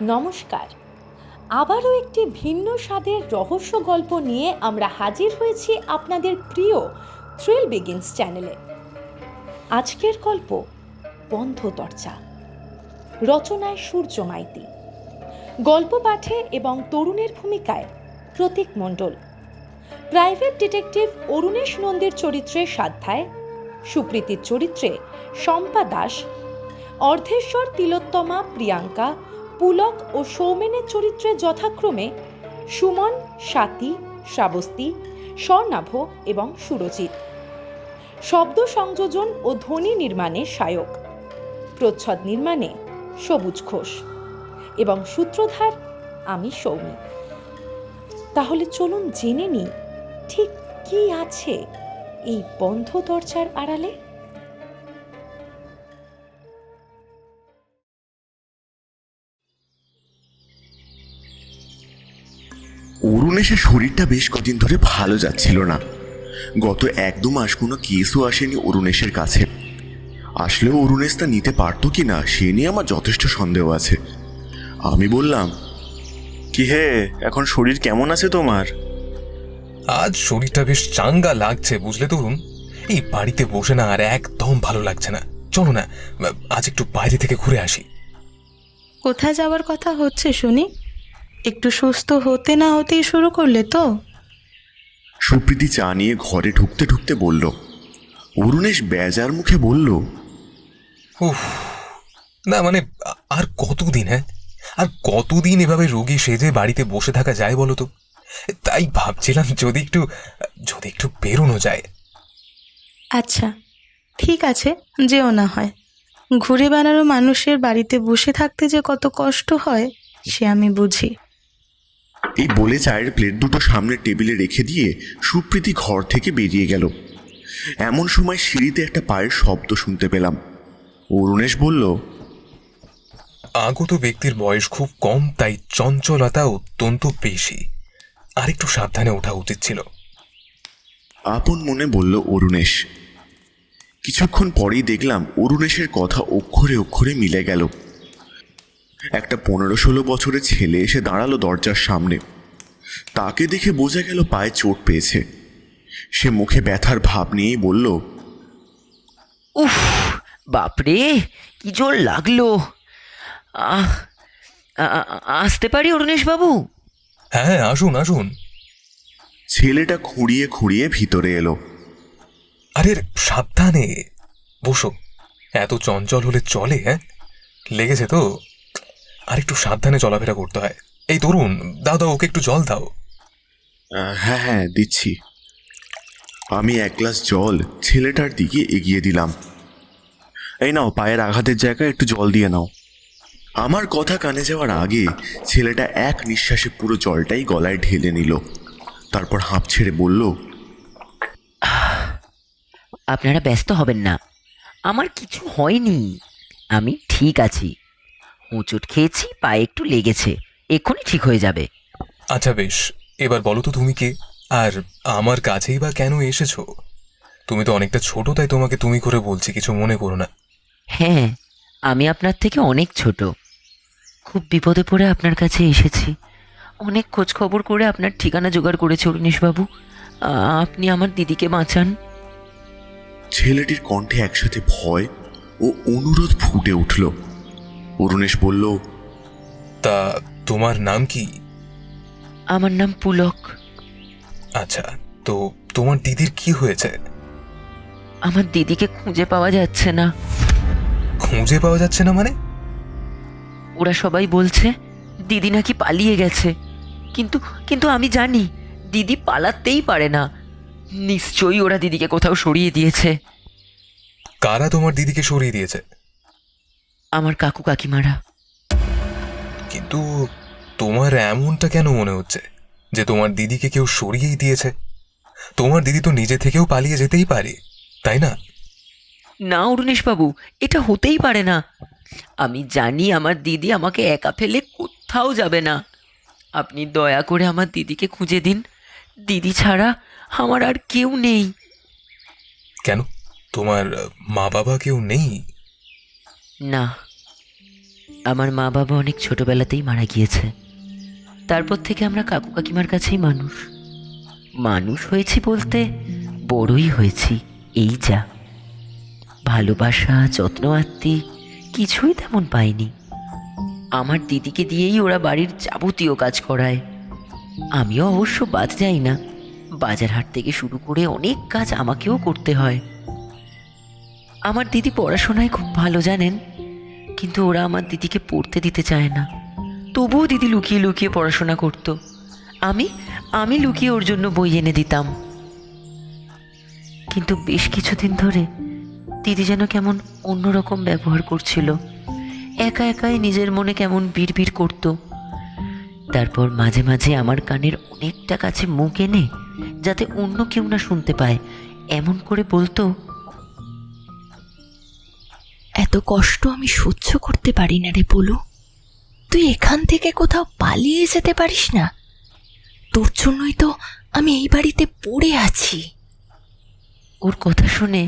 নমস্কার। আবারও একটি ভিন্ন স্বাদের রহস্য গল্প নিয়ে আমরা হাজির হয়েছি আপনাদের প্রিয় থ্রিল বিগিনস চ্যানেলে। আজকের গল্প বন্ধ দরজা, রচনায় সূর্য মাইতি, গল্প পাঠে এবং তরুণের ভূমিকায় প্রতীক মণ্ডল, প্রাইভেট ডিটেকটিভ অরুণেশ নন্দীর চরিত্রে সাধ্যায়, সুপ্রীতির চরিত্রে শম্পা দাস, অর্ধেশ্বর, তিলোত্তমা, প্রিয়াঙ্কা, পুলক ও সৌমেনের চরিত্রে যথাক্রমে সুমন, স্বাতী, শ্রাবস্তী, স্বর্ণাভ এবং সুরজিৎ। শব্দ সংযোজন ও ধ্বনি নির্মাণে সায়ক, প্রচ্ছদ নির্মাণে সবুজ ঘোষ এবং সূত্রধার আমি সৌমি। তাহলে চলুন জেনে নিই ঠিক কি আছে এই বন্ধ দরজার আড়ালে। অরুণেশের শরীরটা বেশ কদিন ধরে ভালো যাচ্ছিল না। গত 1-2 মাস কোনো কেসও আসেনি অরুণেশের কাছে। আসলেও অরুণেশ তা নিতে পারতো কি না সে নিয়ে আমার যথেষ্ট সন্দেহ আছে। আমি বললাম, কি হে, এখন শরীর কেমন আছে তোমার? আজ শরীরটা বেশ চাঙ্গা লাগছে, বুঝলে তরুণ। এই বাড়িতে বসে না আর একদম ভালো লাগছে না। চলো না, আজ একটু বাইরে থেকে ঘুরে আসি। কোথায় যাওয়ার কথা হচ্ছে শুনি? একটু সুস্থ হতে না হতেই শুরু করলে তো? সুপ্রীতি চা নিয়ে ঘরে ঢুকতে ঢুকতে বলল। অরুণেশ বেজার মুখে বলল, উফ, না মানে আর কতদিন, আর কতদিন এভাবে রোগী সেজে বাড়িতে বসে থাকা যায় বলো তো? তাই ভাবছিলাম যদি একটু বেরোনো যায়। আচ্ছা, ঠিক আছে, যেও না হয়। ঘুরে বেড়ানো মানুষের বাড়িতে বসে থাকতে যে কত কষ্ট হয় সে আমি বুঝি। এই বলে চায়ের প্লেট দুটো সামনে টেবিলে রেখে দিয়ে সুপ্রীতি ঘর থেকে বেরিয়ে গেল। এমন সময় সিঁড়িতে একটা পায়ের শব্দ শুনতে পেলাম। অরুণেশ বলল, আগত ব্যক্তির বয়স খুব কম, তাই চঞ্চলতা অত্যন্ত বেশি। আর একটু সাবধানে ওঠা উচিত ছিল। আপন মনে বলল অরুণেশ। কিছুক্ষণ পরেই দেখলাম অরুণেশের কথা অক্ষরে অক্ষরে মিলে গেল। একটা 15-16 বছরের ছেলে এসে দাঁড়ালো দরজার সামনে। তাকে দেখে বোঝা গেল পায়ে চোট পেয়েছে। সে মুখে ব্যথার ভাব নিয়েই বলল, উফ, বাপরে, কি জোর লাগলো! আহ আসতে পারি অরুণেশ বাবু? হ্যাঁ, আসুন আসুন। ছেলেটা খুঁড়িয়ে খুঁড়িয়ে ভিতরে এলো। আরে সাবধানে বসো। এত চঞ্চল হলে চলে? লেগেছে তো? আর একটু সাবধানে চলাফেরা করতে হয়। এই তরুণ, দাও দাও, ওকে একটু জল দাও। হ্যাঁ হ্যাঁ, দিচ্ছি। আমি 1 গ্লাস জল ছেলেটার দিকে এগিয়ে দিলাম। এই নাও, পায়ের আঘাতের জায়গায় একটু জল দিয়ে নাও। আমার কথা কানে যাওয়ার আগে ছেলেটা এক নিঃশ্বাসে পুরো জলটাই গলায় ঢেলে নিল। তারপর হাঁপ ছেড়ে বলল, আপনারা ব্যস্ত হবেন না, আমার কিছু হয়নি, আমি ঠিক আছি। হোঁচট খেয়েছি, পায়ে একটু লেগেছে, এক্ষুনি ঠিক হয়ে যাবে। আচ্ছা বেশ, এবার বলো তো তুমি কে, আর আমার কাছেই বা কেন এসেছো? তুমি তো অনেকটা ছোট, তাই তোমাকে তুমি করে বলছি, কিছু মনে করো না। হ্যাঁ, আমি আপনার থেকে অনেক ছোট। খুব বিপদে পড়ে আপনার কাছে এসেছি। অনেক খোঁজ খবর করে আপনার ঠিকানা জোগাড় করেছে অরুণেশবাবু। আপনি আমার দিদিকে বাঁচান। ছেলেটির কণ্ঠে একসাথে ভয় ও অনুরোধ ফুটে উঠল। অরুণেশ বলল, তা তোমার নাম কি? আমার নাম পুলক। আচ্ছা, তো তোমার দিদির কি হয়েছে? আমার দিদিকে খুঁজে পাওয়া যাচ্ছে না। খুঁজে পাওয়া যাচ্ছে না মানে? ওরা সবাই বলছে দিদি নাকি পালিয়ে গেছে, কিন্তু কিন্তু আমি জানি দিদি পালাতেই পারে না। নিশ্চয়ই ওরা দিদিকে কোথাও সরিয়ে দিয়েছে। কারা তোমার দিদিকে সরিয়ে দিয়েছে? আমার কাকু কাকিমারা। কিন্তু তোমার এমনটা কেন মনে হচ্ছে যে তোমার দিদিকে কেউ সরিয়েই দিয়েছে? তোমার দিদি তো নিজে থেকেও পালিয়ে যেতেই পারে, তাই না? না অরুণেশবাবু, এটা হতেই পারে না। আমি জানি আমার দিদি আমাকে একা ফেলে কোথাও যাবে না। আপনি দয়া করে আমার দিদিকে খুঁজে দিন। দিদি ছাড়া আমার আর কেউ নেই। কেন, তোমার মা বাবা কেউ নেই? না। আমার মা বাবা অনেক ছোটবেলাতেই মারা গিয়েছে। তারপর থেকে আমরা কাকু কাকিমার কাছেই মানুষ। মানুষ হয়েছি বলতে বড়ই হয়েছি, এই যা। ভালোবাসা, যত্ন আত্মি কিছুই তেমন পাইনি। আমার দিদিকে দিয়েই ওরা বাড়ির যাবতীয় কাজ করায়। আমিও অবশ্য বাদ যাই না, বাজার হাট থেকে শুরু করে অনেক কাজ আমাকেও করতে হয়। আমার দিদি পড়াশোনায় খুব ভালো জানেন, কিন্তু ওরা আমার দিদিকে পড়তে দিতে চায় না। তবুও দিদি লুকিয়ে লুকিয়ে পড়াশোনা করত। আমি লুকিয়ে ওর জন্য বই এনে দিতাম। কিন্তু বেশ কিছুদিন ধরে দিদি যেন কেমন অন্যরকম ব্যবহার করছিল। একা একাই নিজের মনে কেমন বিড়বিড় করত। তারপর মাঝে মাঝে আমার কানের অনেকটা কাছে মুখ এনে, যাতে অন্য কেউ না শুনতে পায়, এমন করে বলতো, এত কষ্ট আমি সহ্য করতে পারি না রে বলু। তুই এখান থেকে কোথাও পালিয়ে যেতে পারিস না? তোর জন্যই তো আমি এই বাড়িতে পড়ে আছি। ওর কথা শুনে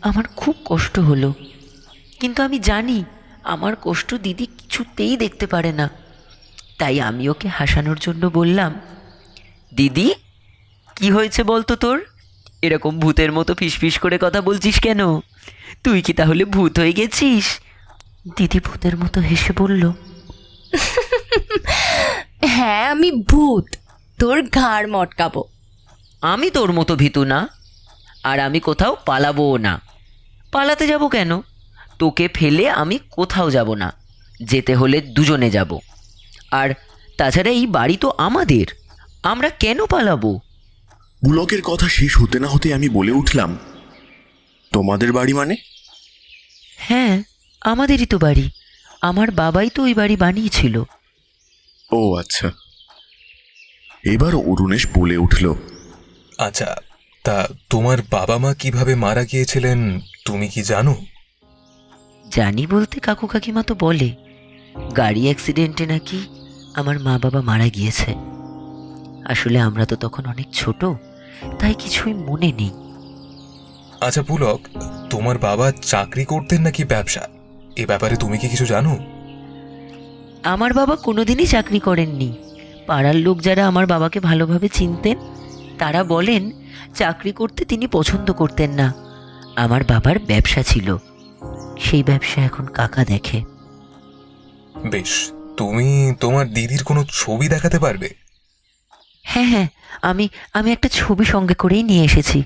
আমার খুব কষ্ট হলো, কিন্তু আমি জানি আমার কষ্ট দিদি কিছুতেই দেখতে পারে না। তাই আমি ওকে হাসানোর জন্য বললাম, দিদি কি হয়েছে বলতো তোর? এরকম ভূতের মতো ফিসফিস করে কথা বলছিস কেন? তুই কি তাহলে ভূত হয়ে গেছিস? দিদি ভূতের মতো হেসে বলল, হ্যাঁ, আমি ভূত, তোর ঘাড় মটকাবো। আমি তোর মতো ভীতু না, আর আমি কোথাও পালাবও না। পালাতে যাব কেন? তোকে ফেলে আমি কোথাও যাব না। যেতে হলে দুজনে যাব। আর তাছাড়া এই বাড়ি তো আমাদের, আমরা কেন পালাবো? পুলকের কথা শেষ হতে না হতে আমি বলে উঠলাম, তোমাদের বাড়ি মানে? হ্যাঁ, আমাদেরই তো বাড়ি। আমার বাবাই তো ওই বাড়ি বানিয়েছিল। ও আচ্ছা। এবার অরুণেশ বলে উঠল, আচ্ছা, তা তোমার বাবা মা কিভাবে মারা গিয়েছিলেন তুমি কি জানো? জানি বলতে কাকু কাকিমা তো বলে গাড়ি অ্যাক্সিডেন্টে নাকি আমার মা বাবা মারা গিয়েছে। আসলে আমরা তো তখন অনেক ছোট, তাই কিছুই মনে নেই। আচ্ছা পুলক, তোমার বাবা চাকরি করতেন নাকি ব্যবসা, এ ব্যাপারে তুমি কি কিছু জানো? আমার বাবা কোনোদিনই চাকরি করেননি। পাড়ার লোক যারা আমার বাবাকে ভালোভাবে চিনতেন, তারা বলেন চাকরি করতে তিনি পছন্দ করতেন না। আমার বাবার ব্যবসা ছিল, সেই ব্যবসা এখন কাকা দেখে। বেশ, তুমি তোমার দিদির কোনো ছবি দেখাতে পারবে? হ্যাঁ হ্যাঁ, আমি একটা ছবি সঙ্গে করেই নিয়ে এসেছি।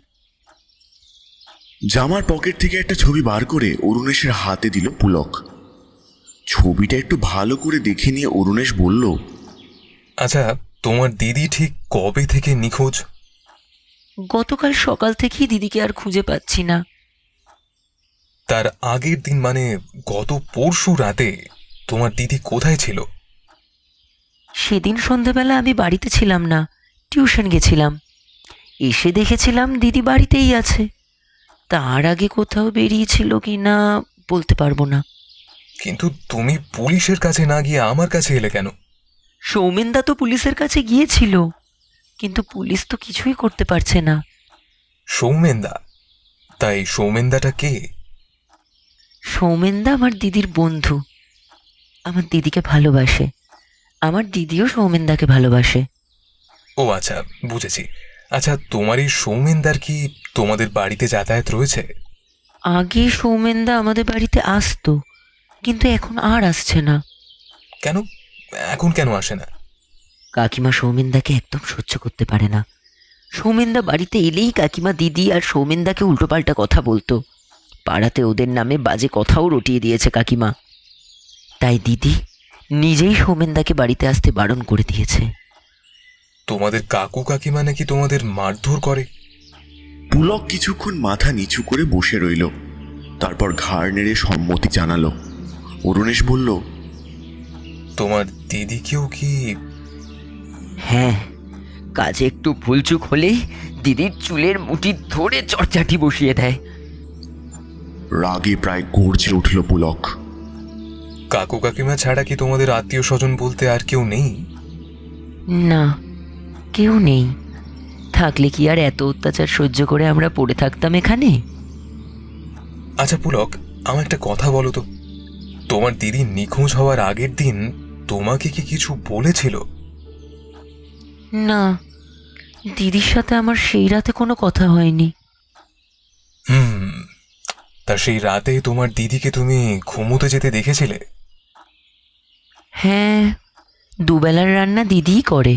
জামার পকেট থেকে একটা ছবি বার করে অরুণেশের হাতে দিল পুলক। ছবিটা একটু ভালো করে দেখে নিয়ে অরুণেশ বলল, আচ্ছা, তোমার দিদি ঠিক কবে থেকে নিখোঁজ? গতকাল সকাল থেকেই দিদিকে আর খুঁজে পাচ্ছি না। তার আগের দিন মানে গত পরশু রাতে তোমার দিদি কোথায় ছিল? সেদিন সন্ধ্যাবেলা আমি বাড়িতে ছিলাম না, টিউশন গেছিলাম। এসে দেখেছিলাম দিদি বাড়িতেই আছে। তার আগে কোথাও বেরিয়েছিল কি না বলতে পারবো না। কিন্তু তুমি পুলিশের কাছে না গিয়ে আমার কাছে এলে কেন? সৌমেনদা তো পুলিশের কাছে গিয়েছিল, কিন্তু পুলিশ তো কিছুই করতে পারছে না। সৌমেনদা? তাই সৌমেনদাটা কে? সৌমেনদা আমার দিদির বন্ধু। আমার দিদিকে ভালোবাসে, আমার দিদিও সৌমেনদাকে ভালোবাসে। ও আচ্ছা, বুঝেছি। আচ্ছা, তোমার এই সৌমেনদার কি তোমাদের বাড়িতে যাতায়াত রয়েছে? আগে সৌমেনদা আমাদের বাড়িতে আসতো, কিন্তু এখন আর আসছে না। কেন? এখন কেন আসে না? কাকিমা সৌমেনদাকে একদম সহ্য করতে পারে না। সৌমেনদা বাড়িতে এলেই কাকিমা দিদি আর সৌমেনদাকে উল্টোপাল্টা কথা বলতো। পাড়াতে ওদের নামে বাজে কথাও রটিয়ে দিয়েছে কাকিমা। তাই দিদি নিজেই সৌমেনদাকে বাড়িতে আসতে বারণ করে দিয়েছে। তোমাদের কাকু কাকিমা নাকি তোমাদের মারধর করে? পুলক কিছুক্ষণ মাথা নিচু করে বসে রইল, তারপর ঘাড় নেড়ে সম্মতি জানালো। অরুণেশ বলল, তোমার দিদিকেও কি? হ্যাঁ, কাজে একটু ভুলচুক হলেই দিদির চুলের মুঠি ধরে চড়চাটি বসিয়ে দেয়। রাগে প্রায় গর্জে উঠল পুলক। কাকু কাকিমা ছাড়া কি তোমাদের আত্মীয় স্বজন বলতে আর কেউ নেই? না, কেউ নেই। থাকলে কি আর এত অত্যাচার সহ্য করে আমরা পড়ে থাকতাম এখানে? আচ্ছা পুলক, আমার একটা কথা বলো তো, তোমার দিদি নিখোঁজ হওয়ার আগের দিন তোমাকে কি কিছু বলেছিল? না, দিদির সাথে আমার সেই রাতে কোনো কথা হয়নি। তা সেই রাতে তোমার দিদিকে তুমি ঘুমোতে যেতে দেখেছিলে? হ্যাঁ, দুবেলার রান্না দিদিই করে।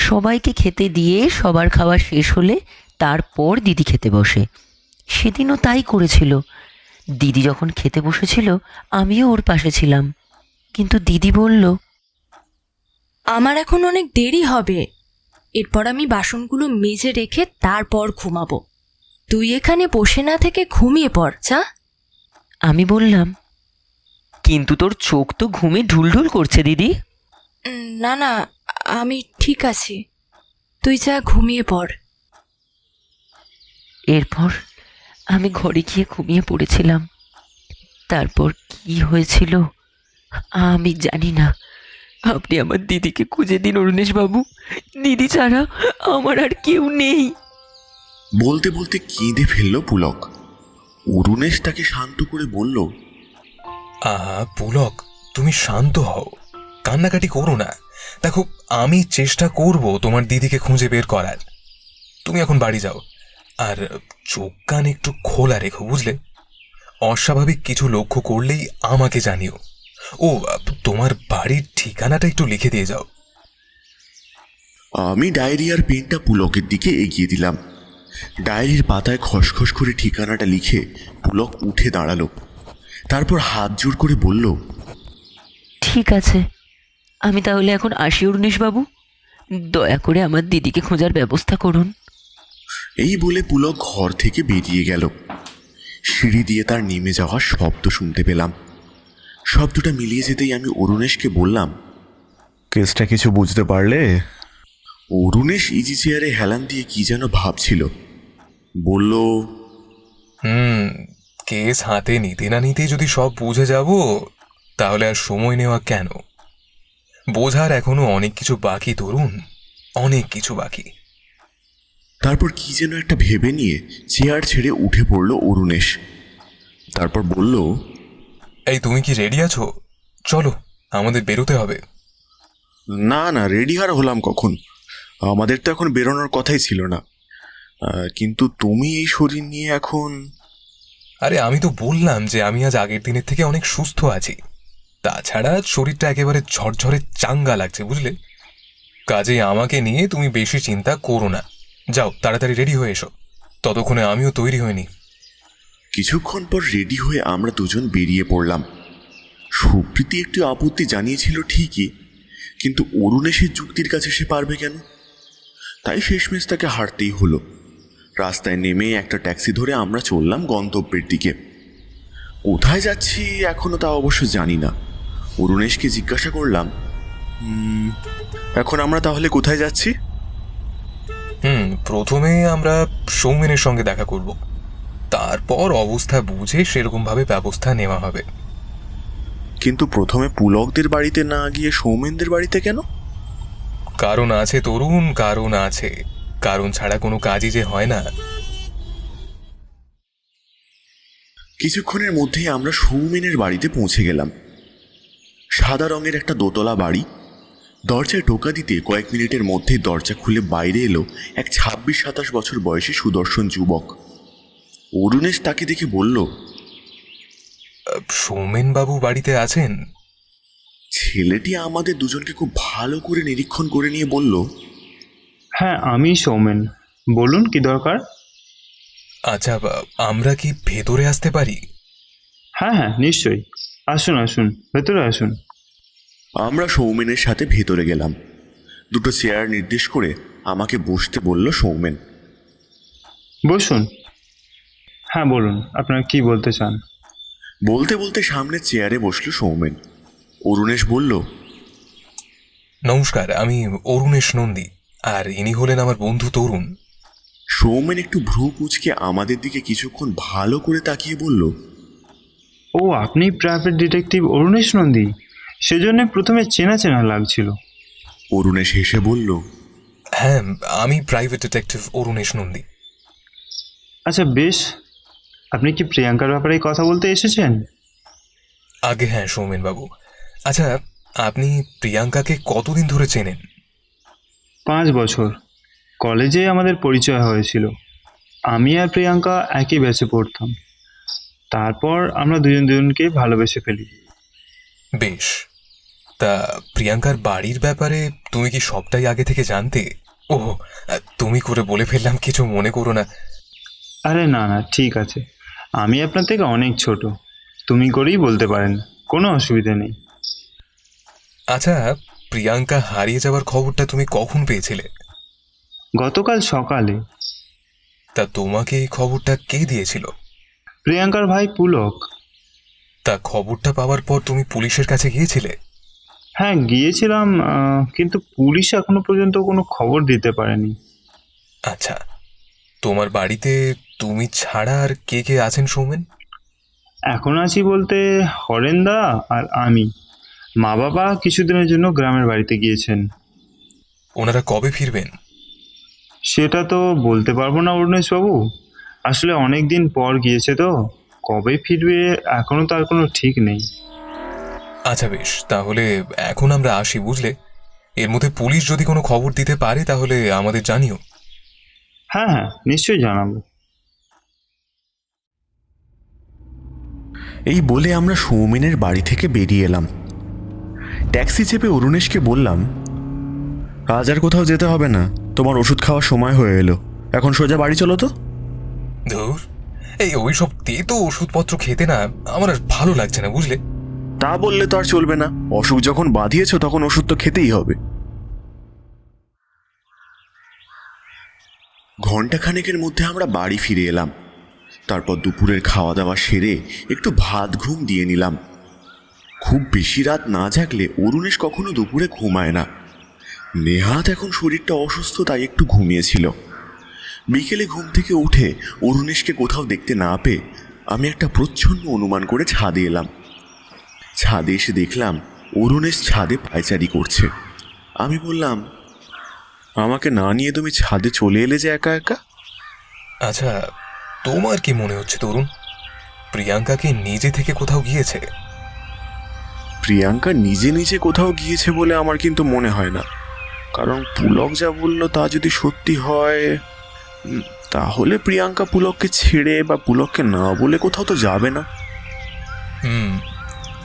সবাইকে খেতে দিয়ে সবার খাওয়া শেষ হলে তারপর দিদি খেতে বসে। সেদিনও তাই করেছিল। দিদি যখন খেতে বসেছিল আমিও ওর পাশে ছিলাম, কিন্তু দিদি বলল, আমার এখন অনেক দেরি হবে, এরপর আমি বাসনগুলো মেজে রেখে তারপর ঘুমাবো। তুই এখানে বসে না থেকে ঘুমিয়ে পড় যা। আমি বললাম, কিন্তু তোর চোখ তো ঘুমে ঢুলঢুল করছে দিদি। না না, আমি ঠিক আছি, তুই যা ঘুমিয়ে পড়। এরপর আমি ঘরে গিয়ে ঘুমিয়ে পড়েছিলাম। তারপর কি হয়েছিল আমি জানি না। আপনি আমার দিদিকে খুঁজে দিন অরুণেশ বাবু, দিদি ছাড়া আমার আর কেউ নেই। বলতে বলতে কেঁদে ফেলল পুলক। অরুণেশ তাকে শান্ত করে বলল, আহা পুলক, তুমি শান্ত হও, কান্নাকাটি করো না। দেখো, আমি চেষ্টা করব তোমার দিদিকে খুঁজে বের করার। তুমি এখন বাড়ি যাও, আর চোখ কান একটু খোলা রেখো, বুঝলে? অস্বাভাবিক কিছু লক্ষ্য করলেই আমাকে জানিও। ও, তোমার বাড়ির ঠিকানাটা একটু লিখে দিয়ে যাও। আমি ডায়েরি আর পেনটা পুলকের দিকে এগিয়ে দিলাম। ডায়েরির পাতায় খসখস করে ঠিকানাটা লিখে পুলক উঠে দাঁড়ালো। তারপর হাত জোর করে বলল, ঠিক আছে, আমি তাহলে এখন আসি অরুণেশ বাবু, দয়া করে আমার দিদিকে খোঁজার ব্যবস্থা করুন। এই বলে পুলক ঘর থেকে বেরিয়ে গেল। সিঁড়ি দিয়ে তার নেমে যাওয়ার শব্দ শুনতে পেলাম। শব্দটা মিলিয়ে যেতেই আমি অরুণেশকে বললাম, কেসটা কিছু বুঝতে পারলে? অরুণেশ ইজি চেয়ারে হেলান দিয়ে কি যেন ভাবছিল। বলল, কেস হাতে নিতে না নিতে যদি সব বুঝে যাব, তাহলে আর সময় নেওয়া কেন? বোঝার এখনো অনেক কিছু বাকি তরুণ, অনেক কিছু বাকি। তারপর কি যেন একটা ভেবে নিয়ে চেয়ার ছেড়ে উঠে পড়ল অরুণেশ। তারপর বলল, এই তুমি কি রেডি আছো? চলো, আমাদের বেরোতে হবে। না না, রেডি আর হলাম কখন? আমাদের তো এখন বেরোনোর কথাই ছিল না। কিন্তু তুমি এই শরীর নিয়ে এখন... আরে আমি তো বললাম যে আমি আজ আগের দিনের থেকে অনেক সুস্থ আছি। তাছাড়া শরীরটা একেবারে ঝরঝরে চাঙ্গা লাগছে, বুঝলে? কাজেই আমাকে নিয়ে তুমি বেশি চিন্তা করো না। যাও, তাড়াতাড়ি রেডি হয়ে এসো, ততক্ষণে আমিও তৈরি হইনি। কিছুক্ষণ পর রেডি হয়ে আমরা দুজন বেরিয়ে পড়লাম। সুপ্রীতি একটু আপত্তি জানিয়েছিল ঠিকই, কিন্তু অরুণেশের যুক্তির কাছে সে পারবে কেন? তাই শেষমেশ তাকে হারতেই হলো। রাস্তায় নেমে একটা ট্যাক্সি ধরে আমরা চললাম গন্তব্যের দিকে। কোথায় যাচ্ছি এখনো তা অবশ্য জানি না। অরুণেশকে জিজ্ঞাসা করলাম, এখন আমরা তাহলে কোথায় যাচ্ছি? প্রথমে আমরা সৌমেনের সঙ্গে দেখা করব, তারপর অবস্থা বুঝে সেরকমভাবে ব্যবস্থা নেওয়া হবে। কিন্তু প্রথমে পুলকদের বাড়িতে না গিয়ে সৌমেনদের বাড়িতে কেন? কারণ আছে তরুণ, কারণ আছে। কারণ ছাড়া কোনো কাজই যে হয় না। কিছুক্ষণের মধ্যেই আমরা সৌমেনের বাড়িতে পৌঁছে গেলাম। সাদা রঙের একটা দোতলা বাড়ি। দরজায় টোকা দিতে কয়েক মিনিটের মধ্যেই দরজা খুলে বাইরে এলো এক 26-27 বছর বয়সী সুদর্শন যুবক। অরুণেশ তাকে দেখে বলল, সৌমেন বাবু বাড়িতে আছেন? ছেলেটি আমাদের দুজনকে খুব ভালো করে নিরীক্ষণ করে নিয়ে বলল, হ্যাঁ, আমি সৌমেন, বলুন কি দরকার? আচ্ছা, আমরা কি ভেতরে আসতে পারি? হ্যাঁ হ্যাঁ, নিশ্চয়ই, আসুন আসুন, ভেতরে আসুন। আমরা সৌমেনের সাথে ভেতরে গেলাম। দুটো চেয়ার নির্দেশ করে আমাকে বসতে বলল সৌমেন। বসুন। হ্যাঁ বলুন, আপনারা কি বলতে চান? বলতে বলতে সামনে চেয়ারে বসলো সৌমেন। অরুণেশ বলল, নমস্কার, আমি অরুণেশ নন্দী, আর ইনি হলেন আমার বন্ধু তরুণ। সৌমেন একটু ভ্রু কুঁচকে আমাদের দিকে কিছুক্ষণ ভালো করে তাকিয়ে বলল, ও, আপনি প্রাইভেট ডিটেকটিভ অরুণেশ নন্দী? সেজন্য প্রথমে চেনা চেনা লাগছিল। অরুণেশ হেসে বলল, হ্যাঁ, আমি প্রাইভেট ডিটেকটিভ অরুণেশ নন্দী। আচ্ছা বেশ, আপনি কি প্রিয়াঙ্কার ব্যাপারে কথা বলতে এসেছেন? আগে হ্যাঁ সৌমেন বাবু। আচ্ছা, আপনি প্রিয়াঙ্কাকে কতদিন ধরে চেনেন? 5 বছর। কলেজে আমাদের পরিচয় হয়েছিল। আমি আর প্রিয়াঙ্কা একই ব্যাচে পড়তাম। তারপর আমরা দুজন দুজনকে ভালোবেসে ফেলি। বেশ। তা প্রিয়াঙ্কার বাড়ির ব্যাপারে তুমি কি সবটাই আগে থেকে জানতে? ও, তুমি করে বলে ফেললাম, কিছু মনে করো না। আরে না না, ঠিক আছে। আমি আপনার থেকে অনেক ছোট, তুমি করেই বলতে পারেন, কোনো অসুবিধা নেই। আচ্ছা, প্রিয়াঙ্কা হারিয়ে যাওয়ার খবরটা তুমি কখন পেয়েছিলে? গতকাল সকালে। তা তোমাকে এই খবরটা কে দিয়েছিল? প্রিয়াঙ্কার ভাই পুলক। তা খবরটা পাওয়ার পর তুমি পুলিশের কাছে গিয়েছিলে? হ্যাঁ গিয়েছিলাম, কিন্তু পুলিশ এখনো পর্যন্ত কোনো খবর দিতে পারেনি। আচ্ছা, তোমার বাড়িতে তুমি ছাড়া আর কে কে আছেন সৌমেন? এখন আছি বলতে হরেন্দা আর আমি। মা বাবা কিছুদিনের জন্য গ্রামের বাড়িতে গিয়েছেন। ওনারা কবে ফিরবেন? সেটা তো বলতে পারবো না অরুণেশবাবু, আসলে অনেক দিন পর গিয়েছে তো, কবে ফিরবে এখনো তার কোনো ঠিক নেই। আচ্ছা বেশ, তাহলে এখন আমরা আসি, বুঝলে? এর মধ্যে পুলিশ যদি কোনো খবর দিতে পারে তাহলে আমাদের জানিও। হ্যাঁ হ্যাঁ, নিশ্চয়ই জানাবো। এই বলে আমরা সৌমেনের বাড়ি থেকে বেরিয়ে এলাম। ট্যাক্সি চেপে অরুণেশকে বললাম, আজ আর কোথাও যেতে হবে না, তোমার ওষুধ খাওয়ার সময় হয়ে এলো, এখন সোজা বাড়ি চলো তো। ধুর, এই ওইসব তেতো ওষুধপত্র খেতে না আমার আর ভালো লাগছে না, বুঝলে? তা বললে তো আর চলবে না, অসুখ যখন বাঁধিয়েছ তখন ওষুধ তো খেতেই হবে। ঘণ্টাখানেকের মধ্যে আমরা বাড়ি ফিরে এলাম। তারপর দুপুরের খাওয়া দাওয়া সেরে একটু ভাত ঘুম দিয়ে নিলাম। খুব বেশি রাত না জাগলে অরুণেশ কখনো দুপুরে ঘুমায় না। নেহাত এখন শরীরটা অসুস্থ, তাই একটু ঘুমিয়েছিল। বিকেলে ঘুম থেকে উঠে অরুণেশকে কোথাও দেখতে না পেয়ে আমি একটা প্রচ্ছন্ন অনুমান করে ছাদে এলাম। ছাদে এসে দেখলাম অরুণেশ ছাদে পায়চারি করছে। আমি বললাম, আমাকে না নিয়ে তুমি ছাদে চলে এলে যে একা একা? আচ্ছা, তোমার কি মনে হচ্ছে তরুণ, প্রিয়াঙ্কা কি নিজে থেকে কোথাও গিয়েছে? প্রিয়াঙ্কা নিজে নিজে কোথাও গিয়েছে বলে আমার কিন্তু মনে হয় না, কারণ পুলক যা বলল তা যদি সত্যি হয় তাহলে প্রিয়াঙ্কা পুলককে ছেড়ে বা পুলককে না বলে কোথাও তো যাবে না।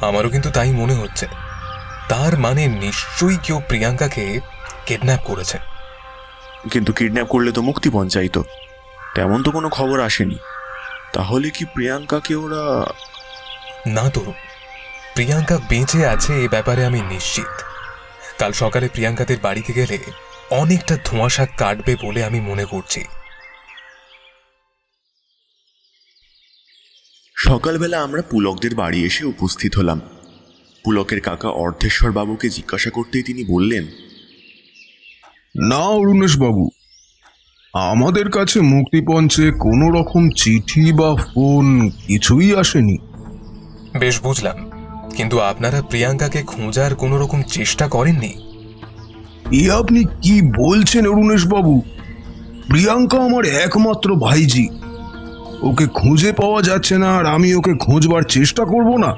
আমারও কিন্তু তাই মনে হচ্ছে। তার মানে নিশ্চয়ই কেউ প্রিয়াঙ্কাকে কিডন্যাপ করেছে। কিন্তু কিডন্যাপ করলে তো মুক্তিপণ চাইতো, তেমন তো কোনো খবর আসেনি। তাহলে কি প্রিয়াঙ্কাকে ওরা... না তরুণ, প্রিয়াঙ্কা বেঁচে আছে এ ব্যাপারে আমি নিশ্চিত। কাল সকালে প্রিয়াঙ্কাদের বাড়িতে গেলে অনেকটা ধোঁয়াশা কাটবে বলে আমি মনে করছি। সকালবেলা আমরা পুলকদের বাড়ি এসে উপস্থিত হলাম। পুলকের কাকা অর্ধেশ্বর বাবুকে জিজ্ঞাসা করতেই তিনি বললেন, না অরুণেশ বাবু, আমাদের কাছে মুক্তিপঞ্চে কোনো রকম চিঠি বা ফোন কিছুই আসেনি। বেশ বুঝলাম, কিন্তু আপনারা প্রিয়াঙ্কাকে খোঁজার কোনো রকম চেষ্টা করেননি? এ আপনি কি বলছেন অরুণেশ বাবু? প্রিয়াঙ্কা আমার একমাত্র ভাইজি, ওকে খুঁজে পাওয়া যাচ্ছে না আর আমি ওকে খোঁজবার চেষ্টা করব না?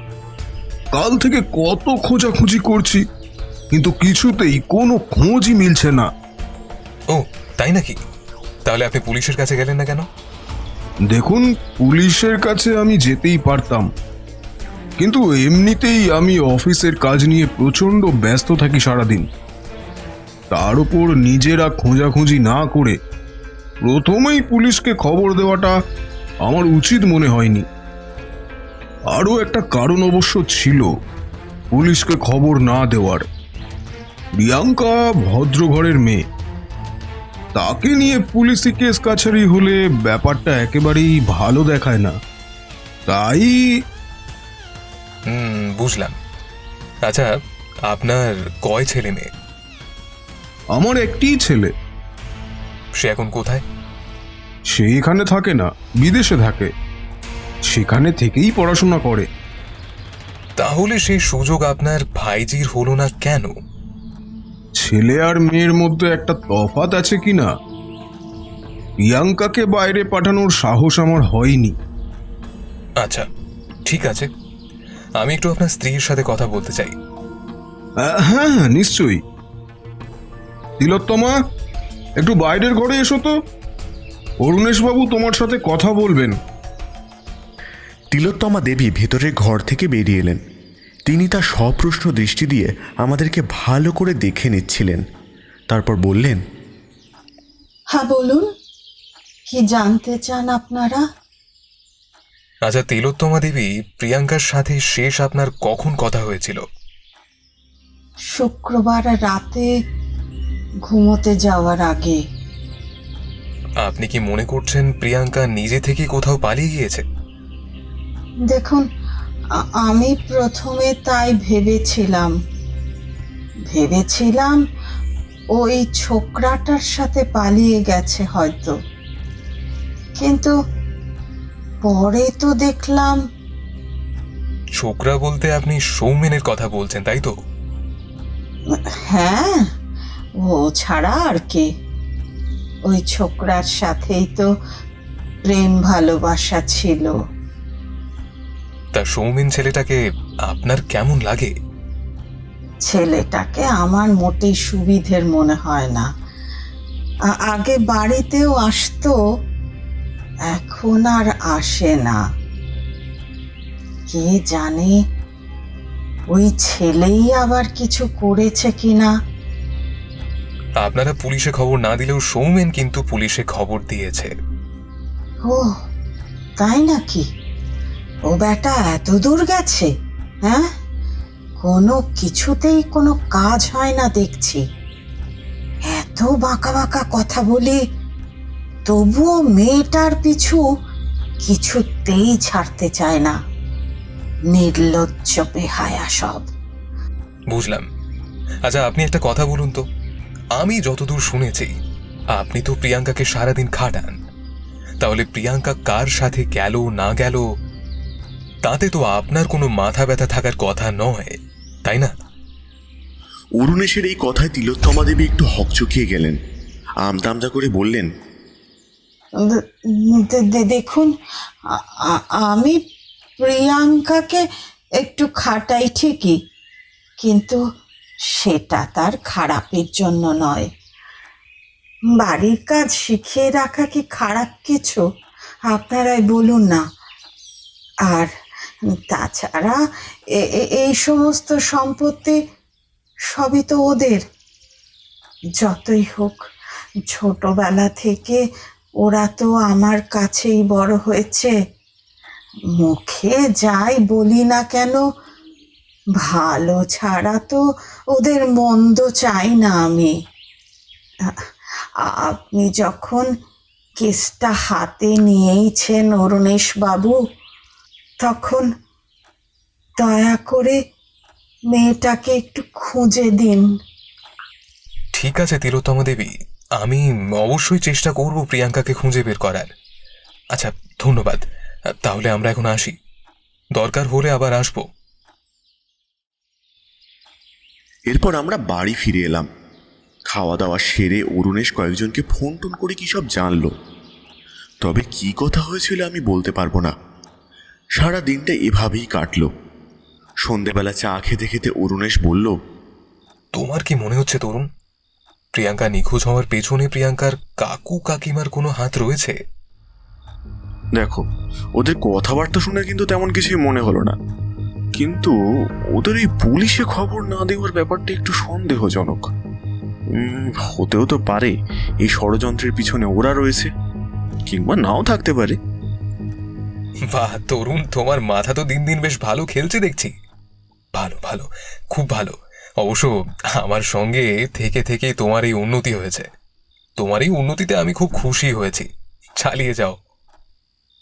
কাল থেকে কত খোঁজাখুঁজি করছি, কিন্তু কিছুতেই কোনো খোঁজই মিলছে না। ও তাই নাকি? তাহলে আপনি পুলিশের কাছে গেলেন না কেন? দেখুন, পুলিশের কাছে আমি যেতেই পারতাম, কিন্তু এমনিতেই আমি অফিসের কাজ নিয়ে প্রচণ্ড ব্যস্ত থাকি সারাদিন। তার উপর নিজেরা খোঁজাখুঁজি না করে প্রথমেই পুলিশকে খবর দেওয়াটা আমার উচিত মনে হয়নি। আরও একটা কারণ অবশ্য ছিল পুলিশকে খবর না দেওয়ার। প্রিয়াঙ্কা ভদ্রঘরের মেয়ে, তাকে নিয়ে পুলিশি কেস কাছারি হলে ব্যাপারটা একেবারেই ভালো দেখায় না, তাই... বুঝলাম। আচ্ছা, আপনার কয় ছেলে মেয়ে? আমার একটিই ছেলে। সে এখন কোথায়? সে এখানে থাকে না, বিদেশে থাকে। সেখানে থেকেই পড়াশোনা করে। তাহলে সেই সুযোগ আপনার ভাইজির হলো না কেন? ছেলে আর মেয়ের মধ্যে একটা তফাৎ আছে কিনা, প্রিয়াঙ্কাকে বাইরে পাঠানোর সাহস আমার হয়নি। আচ্ছা ঠিক আছে, আমি একটু আপনার স্ত্রীর সাথে কথা বলতে চাই। হ্যাঁ হ্যাঁ, নিশ্চয়ই। তিলোত্তমা, একটু বাইরের ঘরে এসো তো, অরুণেশবাবু তোমার সাথে কথা বলবেন। তিলোত্তমা দেবী ভেতরের ঘর থেকে বেরিয়ে এলেন। তিনি তার সপ্রশ্ন দৃষ্টি দিয়ে আমাদেরকে ভালো করে দেখে নিচ্ছিলেন। তারপর বললেন, হ্যাঁ বলুন, কি জানতে চান আপনারা? আচ্ছা তিলোত্তমা দেবী, প্রিয়াঙ্কার সাথে শেষ আপনার কখন কথা হয়েছিল? শুক্রবার রাতে ঘুমোতে যাওয়ার আগে। আপনি কি মনে করছেন প্রিয়াঙ্কা নিজে থেকে কোথাও পালিয়ে গিয়েছে? দেখুন, আমি প্রথমে তাই ভেবেছিলাম ওই ছোকরাটার সাথে পালিয়ে গেছে হয়তো, কিন্তু পরে তো দেখলাম। ছোকরা বলতে আপনি সৌমেনের কথা বলছেন, তাই তো? হ্যাঁ, ও ছাড়া আর কে? ওই ছোকরার সাথেই তো প্রেম ভালোবাসা ছিল। তা সৌমেন ছেলেটাকে আপনার কেমন লাগে? ছেলেটাকে আমার মোটেই সুবিধের মনে হয় না। আগে বাড়িতেও আসতো, এখন আর আসে না। কে জানে ওই ছেলেই আবার কিছু করেছে কিনা। আপনারা পুলিশে খবর না দিলেও সৌমেন কিন্তু পুলিশে খবর দিয়েছে। ও তাই নাকি? ও বেটা এত দূর গেছে? হ্যাঁ, কোনো কিছুতেই কোনো কাজ হয় না দেখছি। এত বাঁকা বাঁকা কথা বলি, তবুও মেয়েটার পিছু কিছুতেই ছাড়তে চায় না। নির্লজ্জ বেহায়া সব। বুঝলাম। আচ্ছা আপনি একটা কথা বলুন তো, আমি যতদূর শুনেছি আপনি তো প্রিয়াঙ্কাকে সারাদিন খাটান, তাহলে প্রিয়াঙ্কা কার সাথে গেল না গেল তাতে তো আপনার কোনো মাথা ব্যথা থাকার কথা নয়, তাই না? অরুণেশের এই কথায় তিলোত্তমা দেবী একটু হকচকিয়ে গেলেন। আমতামতা করে বললেন, দেখুন, আমি প্রিয়াঙ্কাকে একটু খাটাই ঠিকই, কিন্তু সেটা তার খারাপের জন্য নয়। বাড়ির কাজ শিখিয়ে রাখা কি খারাপ কিছু? আপনারাই বলুন না। আর তাছাড়া এই সমস্ত সম্পত্তি সবই তো ওদের। যতই হোক, ছোটবেলা থেকে ওরা তো আমার কাছেই বড় হয়েছে। মুখে যাই বলি না কেন, ভালো ছাড়া তো ওদের মন্দ চাই না আমি। আপনি যখন কেসটা হাতে নিয়েইছেন অরুণেশ বাবু, তখন দয়া করে মেয়েটাকে একটু খুঁজে দিন। ঠিক আছে তিলোত্তমা দেবী, আমি অবশ্যই চেষ্টা করব প্রিয়াঙ্কাকে খুঁজে বের করার। আচ্ছা ধন্যবাদ, তাহলে আমরা এখন আসি, দরকার হলে আবার আসবো। এরপর আমরা বাড়ি ফিরে এলাম। খাওয়া দাওয়া সেরে অরুণেশ কয়েকজনকে ফোন টোন করে কী সব জানলো। তবে কি কথা হয়েছিল আমি বলতে পারবো না। সারা দিনটা এভাবেই কাটলো। সন্ধেবেলা চা খেতে খেতে অরুণেশ বলল, তোমার কি মনে হচ্ছে তরুণ, প্রিয়াঙ্কা নিখোঁজ হওয়ার পেছনে প্রিয়াঙ্কার কাকু কাকিমার কোনো হাত রয়েছে? দেখো, ওদের কথাবার্তা শুনে কিন্তু তেমন কিছুই মনে হলো না, কিন্তু ওদের এই পুলিশে খবর না দেওয়ার ব্যাপারটা একটু সন্দেহজনক। হতেও তো পারে এই ষড়যন্ত্রের পিছনে ওরা রয়েছে, কিংবা নাও থাকতে পারে। বাহ তরুণ, তোমার মাথা তো দিন দিন বেশ ভালো খেলছে দেখছি। ভালো ভালো, খুব ভালো। অবশ্য আমার সঙ্গে থেকে থেকে তোমার এই উন্নতি হয়েছে। তোমার এই উন্নতিতে আমি খুব খুশি হয়েছি। চালিয়ে যাও।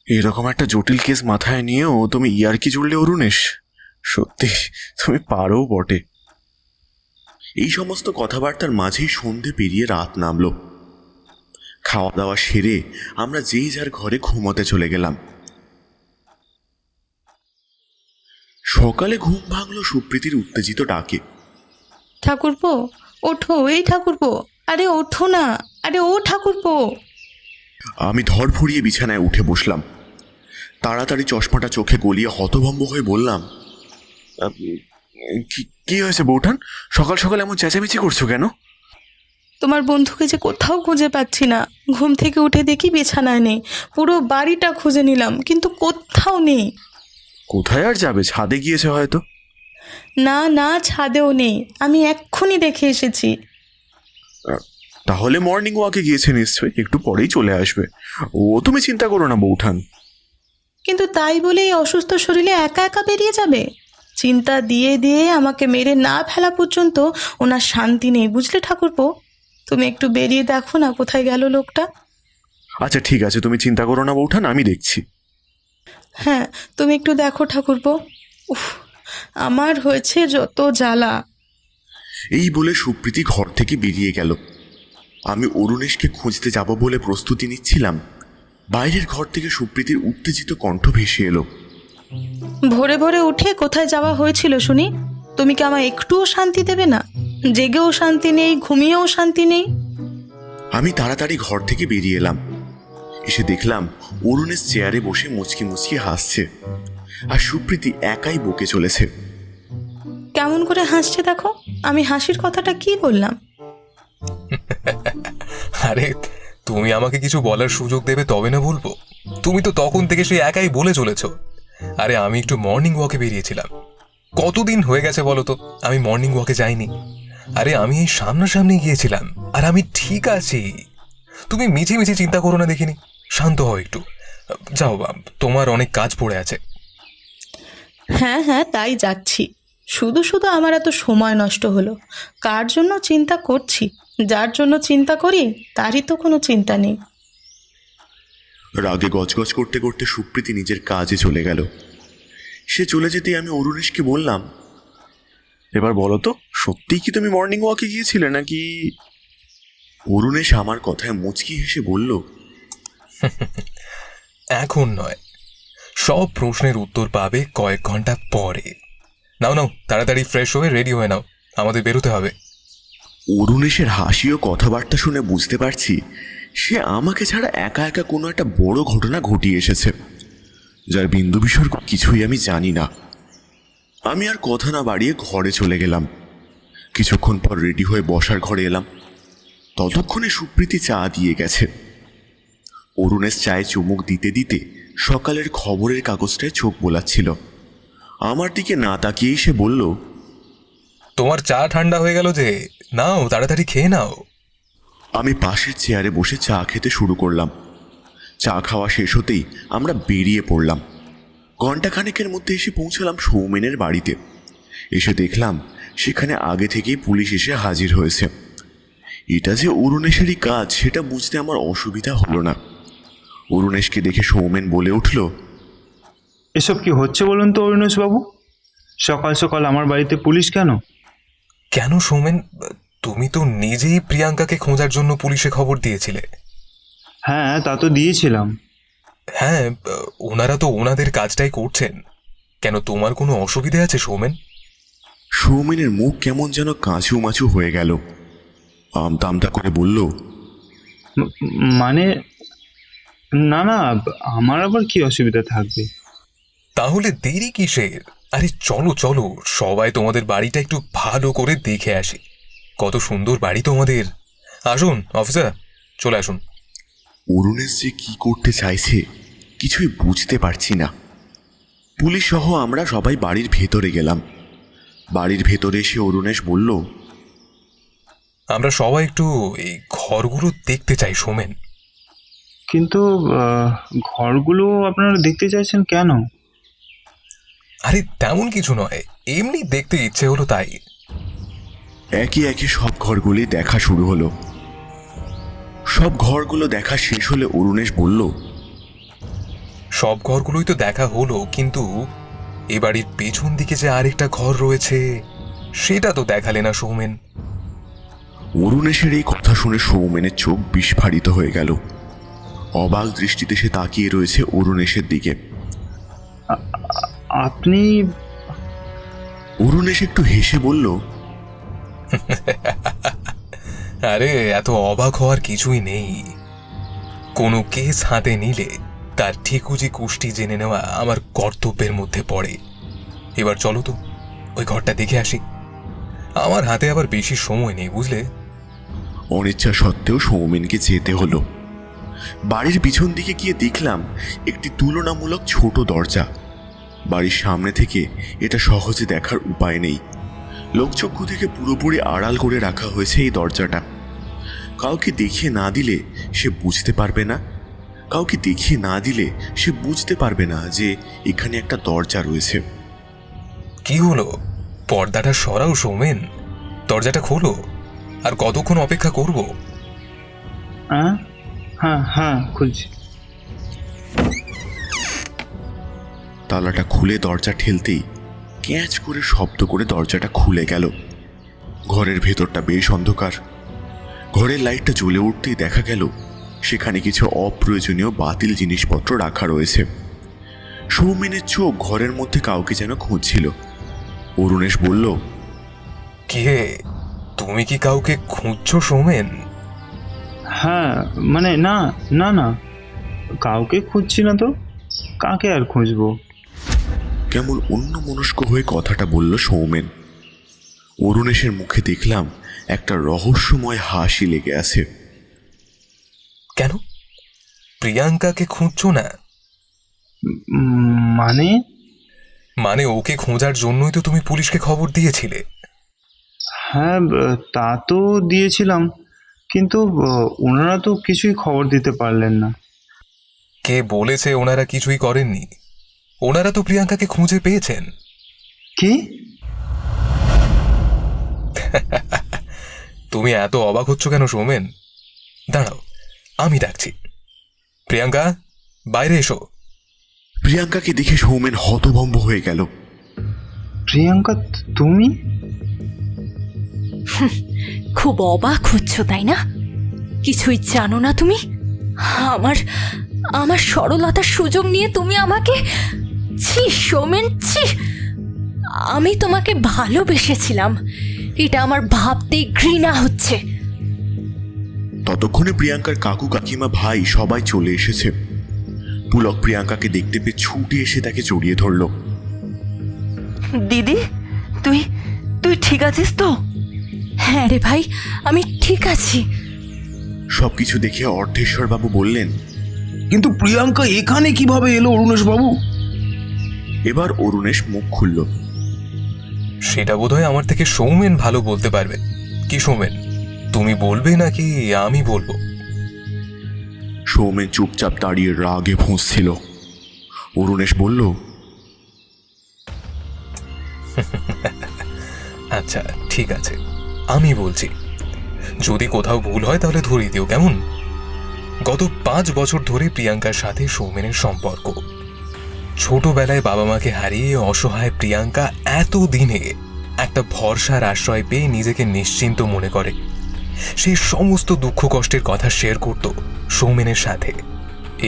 এরকম একটা জটিল কেস মাথায় নিয়েও তুমি ইয়ার্কি জুড়লে অরুণেশ, সত্যি তুমি পারো বটে। এই সমস্ত কথাবার্তার মাঝেই সন্ধে পেরিয়ে রাত নামলো। খাওয়া দাওয়া সেরে আমরা যেই যার ঘরে ঘুমোতে চলে গেলাম। সকালে ঘুম ভাঙলো সুপ্রীতির উত্তেজিত ডাকে। ঠাকুরপো, ওঠো, এই ঠাকুরপো, আরে ওঠো না, আরে ও ঠাকুরপো। আমি ধড়ফড়িয়ে বিছানায় উঠে বসলাম। তাড়াতাড়ি চশমাটা চোখে গলিয়ে হতভম্ব হয়ে বললাম, কি হয়েছে বৌঠান? সকাল সকাল এমন চেঁচামেচি করছো কেন? তোমার বন্ধুকে যে কোথাও খুঁজে পাচ্ছি না। ঘুম থেকে উঠে দেখি বিছানায় নেই। পুরো বাড়িটা খুঁজে নিলাম, কিন্তু কোথাও নেই। কোথায় আর যাবে, ছাদে গিয়েছে হয়তো। না না, ছাদেও নেই। আমি এক্ষুনি দেখে এসেছি। তাহলে মর্নিং ওয়াকে গিয়েছে নিশ্চয়ই, একটু পরেই চলে আসবে ও। তুমি চিন্তা করো না বৌঠান। কিন্তু তাই বলে এই অসুস্থ শরীরে একা একা বেরিয়ে যাবে? চিন্তা দিয়ে দিয়ে আমাকে মেরে না ফেলা পর্যন্ত ওনার শান্তি নেই, বুঝলে ঠাকুরপো? তুমি একটু বেরিয়ে দেখো না কোথায় গেল লোকটা। আচ্ছা ঠিক আছে, তুমি চিন্তা করো না বৌঠান, আমি দেখছি। হ্যাঁ, তুমি একটু দেখো ঠাকুরপো। উফ, আমার হয়েছে যত জ্বালা। এই বলে সুপ্রীতি ঘর থেকে বেরিয়ে গেল। আমি অরুণেশকে খুঁজতে যাব বলে প্রস্তুতি নিচ্ছিলাম, বাইরের ঘর থেকে সুপ্রীতির উত্তেজিত কণ্ঠ ভেসে এলো। ভোরে ভোরে উঠে কোথায় যাওয়া হয়েছিল শুনি? তুমি কি আমায় একটুও শান্তি দেবে না? জেগেও শান্তি নেই, ঘুমিয়েও শান্তি নেই। আমি তাড়াতাড়ি ঘর থেকে বেরিয়ে এলাম। এসে দেখলাম অরুণেশ চেয়ারে বসে মুচকি মুচকি হাসছে, আর সুপ্রীতি একাই বকে চলেছে। কেমন করে হাসছে দেখো। আমি হাসির কথাটা কি বললাম? আরে তুমি আমাকে কিছু বলার সুযোগ দেবে তবে না বলবো। তুমি তো তখন থেকে সে একাই বলে চলেছ। আরে আমি একটু মর্নিং ওয়াকে বেরিয়েছিলাম। কতদিন হয়ে গেছে বলো তো আমি মর্নিং ওয়াকে যাইনি। আরে আমি এই সামনাসামনি গিয়েছিলাম, আর আমি ঠিক আছি। তুমি মিছি মিছি চিন্তা করো না দেখিনি। শান্ত হও একটু। যাও, তোমার অনেক কাজ পড়ে আছে। হ্যাঁ হ্যাঁ, তাই যাচ্ছি। শুধু শুধু আমার এত সময় নষ্ট হলো। কার জন্য চিন্তা করছি? যার জন্য চিন্তা করি তারই তো কোনো চিন্তা নেই। রাগে গজগজ করতে করতে সুপ্রীতি নিজের কাজে চলে গেল। সে চলে যেতেই আমি অরুণেশকে বললাম, এবার বলো তো, সত্যিই কি তুমি মর্নিং ওয়াকে গিয়েছিলে নাকি? অরুণেশ আমার কথায় মুচকি হেসে বলল, এখন নয়, সব প্রশ্নের উত্তর পাবে কয়েক ঘন্টা পরে। নাও নাও, তাড়াতাড়ি ফ্রেশ হয়ে রেডি হয়ে নাও, আমাদের বেরোতে হবে। অরুণেশের হাসি ও কথাবার্তা শুনে বুঝতে পারছি সে আমাকে ছাড়া একা একা কোনো একটা বড় ঘটনা ঘটিয়ে এসেছে, যার বিন্দু বিসর্গ কিছুই আমি জানি না। আমি আর কথা না বাড়িয়ে ঘরে চলে গেলাম। কিছুক্ষণ পর রেডি হয়ে বসার ঘরে এলাম। ততক্ষণে সুপ্রীতি চা দিয়ে গেছে। অরুণেশ চায়ে চুমুক দিতে দিতে সকালের খবরের কাগজটায় চোখ বোলাচ্ছিল। আমার দিকে না তাকিয়েই সে বলল, তোমার চা ঠান্ডা হয়ে গেল যে, নাও তাড়াতাড়ি খেয়ে নাও। আমি পাশের চেয়ারে বসে চা খেতে শুরু করলাম। চা খাওয়া শেষ হতেই আমরা বেরিয়ে পড়লাম। ঘণ্টাখানেকের মধ্যে এসে পৌঁছালাম সৌমেনের বাড়িতে। এসে দেখলাম সেখানে আগে থেকেই পুলিশ এসে হাজির হয়েছে। এটা যে অরুণেশেরই কাজ সেটা বুঝতে আমার অসুবিধা হলো না। অরুণেশকে দেখে সৌমেন বলে উঠল, এসব কি হচ্ছে বলুন তো অরুণেশবাবু? সকাল সকাল আমার বাড়িতে পুলিশ কেন? কেন সৌমেন, তুমি তো নিজেই প্রিয়াঙ্কাকে খোঁজার জন্য পুলিশে খবর দিয়েছিলে। হ্যাঁ, তা তো দিয়েছিলাম। হ্যাঁ, ওনারা তো ওনাদের কাজটাই করছেন। কেন, তোমার কোনো অসুবিধে আছে সৌমেন? সৌমেনের মুখ কেমন যেন কাঁচু মাচু হয়ে গেল। আমতা আমতা করে বলল, মানে না না, আমার আবার কি অসুবিধা থাকবে? তাহলে দেরি কিসের? আরে চলো চলো, সবাই তোমাদের বাড়িটা একটু ভালো করে দেখে আসি। কত সুন্দর বাড়ি তোমাদের। আসুন অফিসার, চলে আসুন। অরুণেশ যে কি করতে চাইছে কিছুই বুঝতে পারছি না। পুলিশ সহ আমরা সবাই বাড়ির ভেতরে গেলাম। বাড়ির ভেতরে এসে অরুণেশ বলল, আমরা সবাই একটু এই ঘরগুলো দেখতে চাই সৌমেন। কিন্তু ঘরগুলো আপনারা দেখতে চাইছেন কেন? আরে তেমন কিছু নয়, এমনি দেখতে ইচ্ছে হলো তাই। একে একে সব ঘরগুলি দেখা শুরু হলো। সব ঘরগুলো দেখা শেষ হলে অরুণেশ বলল, সব ঘরগুলোই তো দেখা হলো, কিন্তু এ বাড়ির পেছন দিকে যে আরেকটা ঘর রয়েছে সেটা তো দেখালে না সৌমেন। অরুণেশের এই কথা শুনে সৌমেনের চোখ বিস্ফারিত হয়ে গেল। অবাক দৃষ্টিতে সে তাকিয়ে রয়েছে অরুণেশের দিকে। আপনি? অরুণেশ একটু হেসে বলল, আরে এত অবাক হওয়ার কিছুই নেই। কোনো কেস হাতে নিলে তার ঠিকুজি কুষ্টি জেনে নেওয়া আমার কর্তব্যের মধ্যে পড়ে। এবার চলো তো, ওই ঘরটা দেখে আসি। আমার হাতে আবার বেশি সময় নেই, বুঝলে। অনিচ্ছা সত্ত্বেও সৌমেনকে যেতে হলো। বাড়ির পিছন দিকে গিয়ে দেখলাম একটি তুলনামূলক ছোট দরজা। বাড়ির সামনে থেকে এটা সহজে দেখার উপায় নেই। লোকচক্ষু থেকে পুরোপুরি আড়াল করে রাখা হয়েছে এই দরজাটা। কাউকে দেখিয়ে না দিলে সে বুঝতে পারবে না, কাউকে দেখিয়ে না দিলে সে বুঝতে পারবে না যে এখানে একটা দরজা রয়েছে। কি হলো? পর্দাটা সরাও সৌমেন, দরজাটা খোলো। আর কতক্ষণ অপেক্ষা করব? হ্যাঁ হ্যাঁ হ্যাঁ, খুলছি। তালাটা খুলে দরজা ঠেলতেই ক্যাঁচ করে শব্দ করে দরজাটা খুলে গেল। ঘরের ভেতরটা বেশ অন্ধকার। ঘরের লাইটটা জ্বলে উঠতেই দেখা গেল সেখানে কিছু অপ্রয়োজনীয় বাতিল জিনিসপত্র রাখা রয়েছে। সৌমেনের চোখ ঘরের মধ্যে কাউকে যেন খুঁজছিল। অরুণেশ বলল, কে? তুমি কি কাউকে খুঁজছো সৌমেন? হ্যাঁ, মানে না না না, কাউকে খুঁজছি না তো, কাকে আর খুঁজবো। কেমন অন্যমনস্ক হয়ে কথাটা বলল সৌমেন। অরুণেশের মুখে দেখলাম একটা রহস্যময় হাসি লেগে আছে। কেন? প্রিয়াঙ্কাকে খুঁজছো না? মানে? মানে ওকে খোঁজার জন্যই তো তুমি পুলিশকে খবর দিয়েছিলে। হ্যাঁ, তা তো দিয়েছিলাম, কিন্তু ওনারা তো কিছুই খবর দিতে পারলেন না। কে বলেছে ওনারা কিছুই করেননি? ওনারা তো প্রিয়াঙ্কাকে খুঁজে পেয়েছেন। কি? তুমি এত অবাক হচ্ছ কেন সৌমেন? দাঁড়াও, আমি ডাকছি। প্রিয়াঙ্কা, বাইরে এসো। প্রিয়াঙ্কাকে দেখে সৌমেন হতভম্ব হয়ে গেল। প্রিয়াঙ্কা, তুমি? খুব অবাক হচ্ছ তাই না? কিছুই জানো না তুমি? আমার আমার সরলতার সুযোগ নিয়ে তুমি আমাকে... ছি সৌমেন, ছি! আমি তোমাকে ভালোবেসেছিলাম, এটা আমার ভাবতেই ঘৃণা হচ্ছে। ততক্ষণে প্রিয়াঙ্কার কাকু কাকিমা ভাই সবাই চলে এসেছে। পুলক প্রিয়াঙ্কাকে দেখতে পেয়ে ছুটে এসে তাকে জড়িয়ে ধরল। দিদি, তুই তুই ঠিক আছিস তো? হ্যাঁ রে ভাই, আমি ঠিক আছি। সবকিছু দেখে অর্ধেশ্বর বাবু বললেন, কিন্তু প্রিয়াঙ্কা এখানে কিভাবে এলো অরুণেশ বাবু? এবার অরুণেশ মুখ খুলল। সেটা বোধহয় আমার থেকে সৌমেন ভালো বলতে পারবে। কি সৌমেন, তুমি বলবে নাকি আমি বলবো? সৌমেন চুপচাপ দাঁড়িয়ে রাগে ফুঁসছিল। অরুণেশ বলল, আচ্ছা ঠিক আছে, আমি বলছি। যদি কোথাও ভুল হয় তাহলে ধরিয়ে দিও, কেমন? গত 5 বছর ধরে প্রিয়াঙ্কার সাথে সৌমেনের সম্পর্ক। ছোটবেলায় বাবা মাকে হারিয়ে অসহায় প্রিয়াঙ্কা এত দিনে একটা ভরসার আশ্রয় পেয়ে নিজেকে নিশ্চিন্ত মনে করে। সেই সমস্ত দুঃখ কষ্টের কথা শেয়ার করত সৌমেনের সাথে।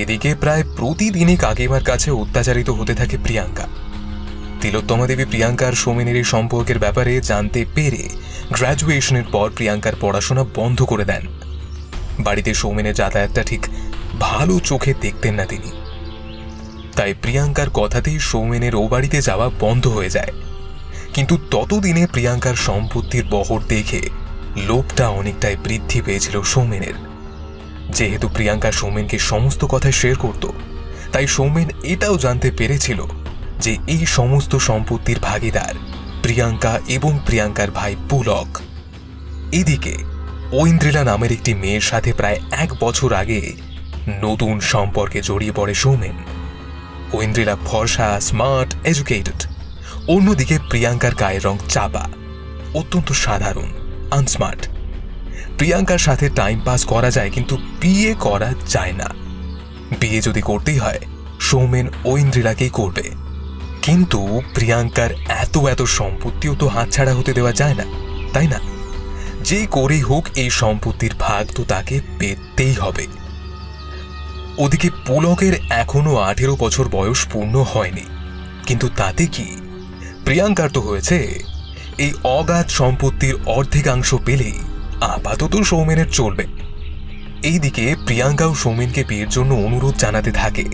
এদিকে প্রায় প্রতিদিনই কাকিমার কাছে অত্যাচারিত হতে থাকে প্রিয়াঙ্কা। তিলোত্তমা দেবী প্রিয়াঙ্কার সৌমেনের এই সম্পর্কের ব্যাপারে জানতে পেরে গ্র্যাজুয়েশনের পর প্রিয়াঙ্কার পড়াশোনা বন্ধ করে দেন। বাড়িতে সৌমেনের যাতায়াতটা ঠিক ভালো চোখে দেখতেন না তিনি। তাই প্রিয়াঙ্কার কথাতেই সৌমেনের ও বাড়িতে যাওয়া বন্ধ হয়ে যায়। কিন্তু ততদিনে প্রিয়াঙ্কার সম্পত্তির বহর দেখে লোভটা অনেকটাই বৃদ্ধি পেয়েছিল সৌমেনের। যেহেতু প্রিয়াঙ্কা সৌমেনকে সমস্ত কথা শেয়ার করত, তাই সৌমেন এটাও জানতে পেরেছিল যে এই সমস্ত সম্পত্তির ভাগীদার প্রিয়াঙ্কা এবং প্রিয়াঙ্কার ভাই পুলক। এদিকে ঐন্দ্রিলা নামের একটি মেয়ের সাথে প্রায় 1 বছর আগে নতুন সম্পর্কে জড়িয়ে পড়ে সৌমেন। ঐন্দ্রিলা ফর্সা, স্মার্ট, এডুকেটেড। অন্যদিকে প্রিয়াঙ্কার গায়ের রং চাপা, অত্যন্ত সাধারণ, আনস্মার্ট। প্রিয়াঙ্কার সাথে টাইম পাস করা যায়, কিন্তু বিয়ে করা যায় না। বিয়ে যদি করতেই হয় সৌমেন ঐন্দ্রিলাকেই করবে। কিন্তু প্রিয়াঙ্কার এত এত সম্পত্তিও তো হাতছাড়া হতে দেওয়া যায় না, তাই না? যে করেই হোক এই সম্পত্তির ভাগ তো তাকে পেতেই হবে। ওদিকে পুলকের এখনো 18 বছর বয়স পূর্ণ হয়নি, কিন্তু তাতে কি? প্রিয়াঙ্কার তো হয়েছে। এই অগাধ সম্পত্তির অর্ধেকাংশ পেলেই আপাতত সৌমেনের চলবে। এইদিকে প্রিয়াঙ্কাও সৌমেনকে বিয়ের জন্য অনুরোধ জানাতে থাকে।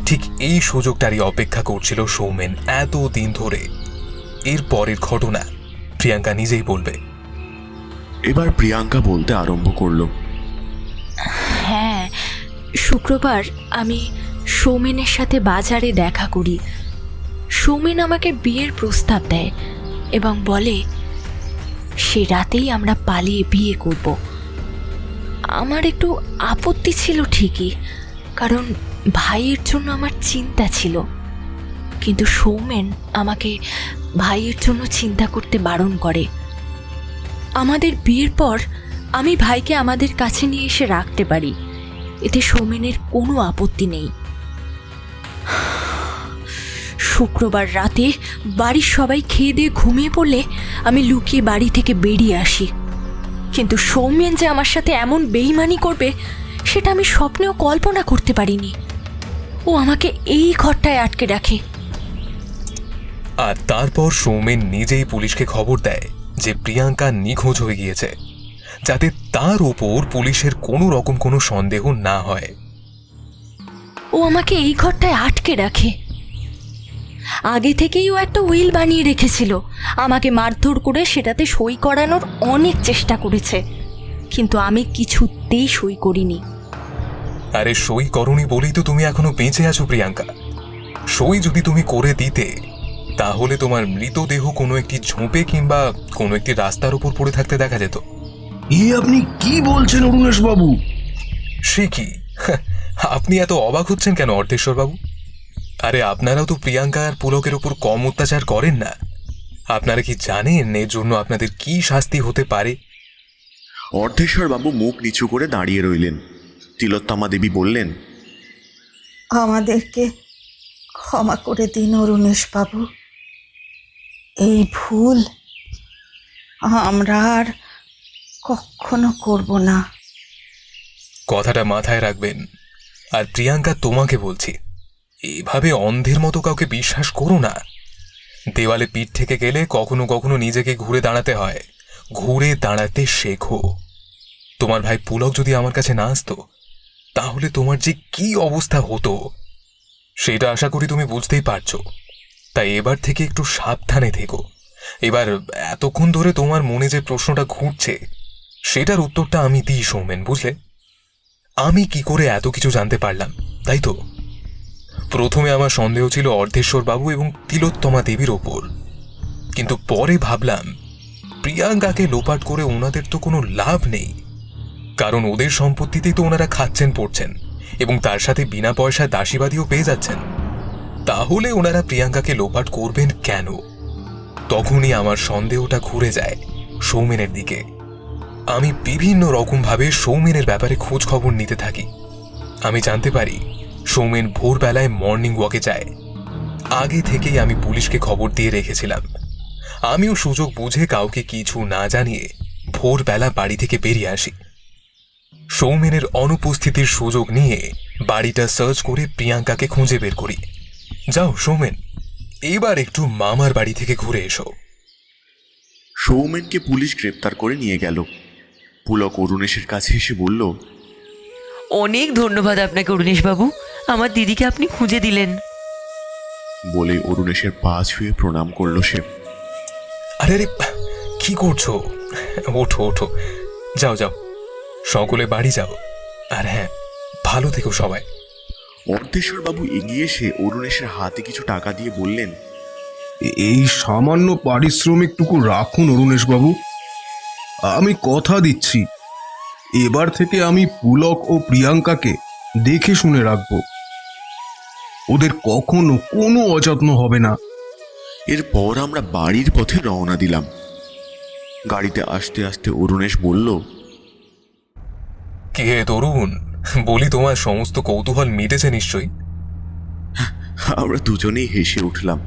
ঠিক এই সুযোগটারই অপেক্ষা করছিল সৌমেন এত দিন ধরে। এর পরের ঘটনা প্রিয়াঙ্কা নিজেই বলবে। এবার প্রিয়াঙ্কা বলতে আরম্ভ করলো। হ্যাঁ, শুক্রবার আমি সৌমেনের সাথে বাজারে দেখা করি। সৌমেন আমাকে বিয়ের প্রস্তাব দেয় এবং বলে সে রাতেই আমরা পালিয়ে বিয়ে করব। আমার একটু আপত্তি ছিল ঠিকই, কারণ ভাইয়ের জন্য আমার চিন্তা ছিল, কিন্তু সৌমেন আমাকে ভাইয়ের জন্য চিন্তা করতে বারণ করে। আমাদের বিয়ের পর আমি ভাইকে আমাদের কাছে নিয়ে এসে রাখতে পারি, এতে সৌমেনের কোনো আপত্তি নেই। শুক্রবার রাতে বাড়ির সবাই খেয়ে দিয়ে ঘুমিয়ে পড়লে আমি লুকিয়ে বাড়ি থেকে বেরিয়ে আসি, কিন্তু সৌমেন যে আমার সাথে এমন বেইমানি করবে সেটা আমি স্বপ্নেও কল্পনা করতে পারিনি। ও আমাকে এই ঘরটায় আটকে রাখে। আর তারপর সৌমেন নিজেই পুলিশকে খবর দেয় যে প্রিয়াঙ্কা নিখোঁজ হয়ে গিয়েছে, যাতে তার ওপর পুলিশের কোনো রকম কোনো সন্দেহ না হয়। ও আমাকে এই ঘরটায় আটকে রাখে। আগে থেকেই ও একটা উইল বানিয়ে রেখেছিল, আমাকে মারধর করে সেটাতে সই করানোর অনেক চেষ্টা করেছে, কিন্তু আমি কিছুতেই সই করিনি। আরে সই করনি বলেই তো তুমি এখনো বেঁচে আছো প্রিয়াঙ্কা। সই যদি তুমি করে দিতে, তাহলে তোমার মৃতদেহ কোনো একটি ঝোপে কিংবা কোনো একটি রাস্তার উপর পড়ে থাকতে দেখা যেত। আপনি কি বলছেন অরুণেশ বাবু? সে কি, আপনি এত অবাক হচ্ছেন কেন অর্ধেশ্বর বাবু? আরে আপনারাও তো প্রিয়াঙ্কা আর পুলকের উপর কম অত্যাচার করেন না। আপনারা কি জানেন এর জন্য আপনাদের কি শাস্তি হতে পারে? অর্ধেশ্বর বাবু মুখ নিচু করে দাঁড়িয়ে রইলেন। তিলোত্তমা দেবী বললেন, আমাদেরকে ক্ষমা করে দিন অরুণেশ বাবু, এই ভুল আমরা আর কখনো করব না। কথাটা মাথায় রাখবেন। আর প্রিয়াঙ্কা, তোমাকে বলছি, এভাবে অন্ধের মতো কাউকে বিশ্বাস করো না। দেওয়ালে পিঠ থেকে গেলে কখনো কখনো নিজেকে ঘুরে দাঁড়াতে হয়। ঘুরে দাঁড়াতে শেখো। তোমার ভাই পুলক যদি আমার কাছে না আসতো, তাহলে তোমার যে কি অবস্থা হতো সেটা আশা করি তুমি বুঝতেই পারছো। তাই এবার থেকে একটু সাবধানে থেকো। এবার এতক্ষণ ধরে তোমার মনে যে প্রশ্নটা ঘুরছে, সেটার উত্তরটা আমি দিই সৌমেন, বুঝলে? আমি কি করে এত কিছু জানতে পারলাম, তাই তো? প্রথমে আমার সন্দেহ ছিল অর্ধেশ্বর বাবু এবং তিলোত্তমা দেবীর ওপর, কিন্তু পরে ভাবলাম প্রিয়াঙ্কাকে লোপাট করে ওনাদের তো কোনো লাভ নেই, কারণ ওদের সম্পত্তিতেই তো ওনারা খাচ্ছেন পড়ছেন এবং তার সাথে বিনা পয়সায় দাসীবাদীও পেয়ে যাচ্ছেন। তাহলে ওনারা প্রিয়াঙ্কাকে লোপাট করবেন কেন? তখনই আমার সন্দেহটা ঘুরে যায় সৌমেনের দিকে। আমি বিভিন্ন রকমভাবে সৌমেনের ব্যাপারে খোঁজ খবর নিতে থাকি। আমি জানতে পারি সৌমেন ভোরবেলায় মর্নিং ওয়াকে যায়। আগে থেকেই আমি পুলিশকে খবর দিয়ে রেখেছিলাম। আমিও সুযোগ বুঝে কাউকে কিছু না জানিয়ে ভোরবেলা বাড়ি থেকে বেরিয়ে আসি। সৌমেনের অনুপস্থিতির সুযোগ নিয়ে বাড়িটা সার্চ করে প্রিয়াঙ্কাকে খুঁজে বের করি। যাও সৌমেন, এবার একটু মামার বাড়ি থেকে ঘুরে এসো। সৌমেনকে পুলিশ গ্রেপ্তার করে নিয়ে গেল। পুলক অরুণেশের কাছে এসে বলল, অনেক ধন্যবাদ আপনাকে অরুণেশ বাবু, আমার দিদিকে আপনি খুঁজে দিলেন। বলে অরুণেশের পা ছুঁয়ে প্রণাম করলো সে। আরে আরে, কি করছো? ওঠো ওঠো, যাও যাও, সকলে বাড়ি যাও। আর হ্যাঁ, ভালো থেকো সবাই। অর্ধেশ্বর বাবু এগিয়ে এসে অরুণেশের হাতে কিছু টাকা দিয়ে বললেন, এই সামান্য পারিশ্রমিকটুকু রাখুন অরুণেশ বাবু। আমি কথা দিচ্ছি, এবার থেকে আমি পুলক ও প্রিয়াঙ্কাকে দেখে শুনে রাখবো। ওদের কখনো কোনো অযত্ন হবে না। এরপর আমরা বাড়ির পথে রওনা দিলাম। গাড়িতে আসতে আসতে অরুণেশ বলল, কে তরুণ, বলি তোমার সমস্ত কৌতূহল মিটেছে নিশ্চয়ই? আমরা দুজনেই হেসে উঠলাম।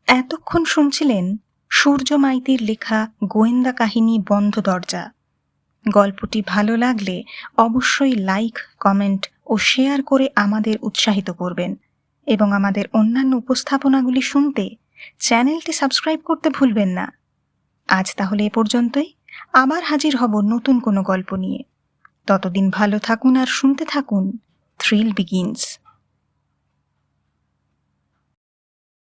এতক্ষণ শুনছিলেন সূর্য মাইতির লেখা গোয়েন্দা কাহিনী বন্ধ দরজা। গল্পটি ভালো লাগলে অবশ্যই লাইক, কমেন্ট ও শেয়ার করে আমাদের উৎসাহিত করবেন এবং আমাদের অন্যান্য উপস্থাপনাগুলি শুনতে চ্যানেলটি সাবস্ক্রাইব করতে ভুলবেন না। আজ তাহলে এ পর্যন্তই। আবার হাজির হব নতুন কোনো গল্প নিয়ে। ততদিন ভালো থাকুন আর শুনতে থাকুন thrill begins.